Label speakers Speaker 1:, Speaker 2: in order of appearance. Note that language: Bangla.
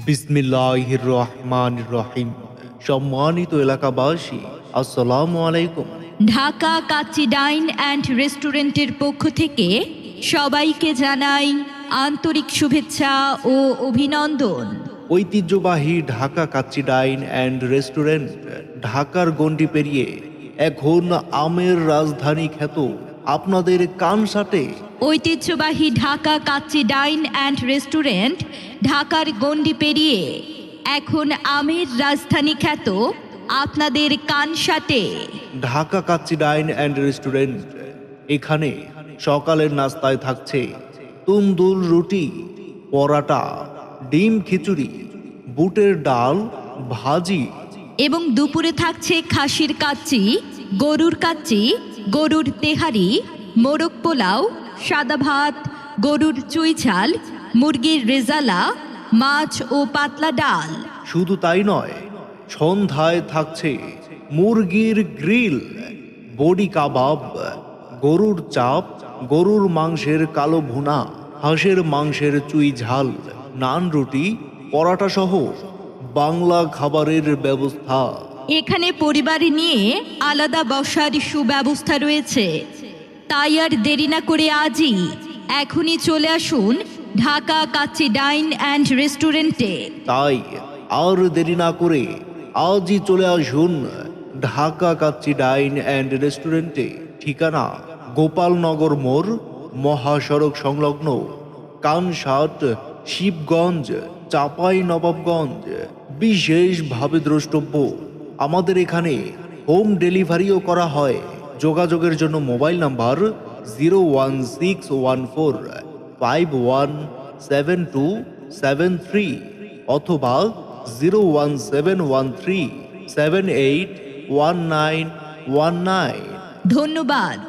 Speaker 1: বিসমিল্লাহির রহমানির রহিম। সম্মানিত এলাকাবাসী, আসসালামু আলাইকুম।
Speaker 2: ঢাকা কাচ্চি ডাইন অ্যান্ড রেস্টুরেন্টের পক্ষ থেকে সবাইকে জানাই আন্তরিক শুভেচ্ছা ও অভিনন্দন।
Speaker 1: ঐতিহ্যবাহী ঢাকা কাচ্চি ডাইন অ্যান্ড রেস্টুরেন্ট ঢাকার গণ্ডি পেরিয়ে এখন আমের রাজধানী খ্যাত আপনাদের কানসাটে।
Speaker 2: ঐতিহ্যবাহী ঢাকা কাচ্চি ডাইন অ্যান্ড রেস্টুরেন্ট ঢাকার গণ্ডি পেরিয়ে এখন আমের রাজধানী খ্যাত আপনাদের কানসাটে।
Speaker 1: ঢাকা কাচ্চি ডাইন অ্যান্ড রেস্টুরেন্ট, এখানে সকালের নাস্তায় থাকছে তন্দুর রুটি, পরাটা, ডিম খিচুড়ি, বুটের ডাল, ভাজি।
Speaker 2: এবং দুপুরে থাকছে খাসির কাচ্চি, গরুর কাচ্চি, গরুর তেহারি, মোরগ পোলাও, সাদা ভাত, গরুর চুই ঝাল, মুরগির রেজালা, মাছ ও পাতলা ডাল।
Speaker 1: শুধু তাই নয়, সন্ধ্যায় থাকছে মুরগির গ্রিল, বডি কাবাব, গরুর চাপ, গরুর মাংসের কালো ভুনা, হাঁসের মাংসের চুই ঝাল, নান রুটি, পরাটা সহ বাংলা খাবারের ব্যবস্থা।
Speaker 2: এখানে পরিবার নিয়ে আলাদা বসার সুব্যবস্থা রয়েছে। তাই আর দেরি না করে আজই এখনই চলে আসুন ঢাকা কাচ্চি ডাইন অ্যান্ড রেস্টুরেন্টে।
Speaker 1: তাই আর দেরি না করে আজই চলে আসুন ঢাকা কাচ্চি ডাইন অ্যান্ড রেস্টুরেন্টে। ঠিকানা গোপালনগর মোড়, মহাসড়ক সংলগ্ন, কানসাট, শিবগঞ্জ, চাপাই নবাবগঞ্জ। বিশেষভাবে দ্রষ্টব্য, আমাদের এখানে হোম ডেলিভারিও করা হয়। যোগাযোগের জন্য মোবাইল নাম্বার 01614517273 অথবা 01713781919।
Speaker 2: ধন্যবাদ।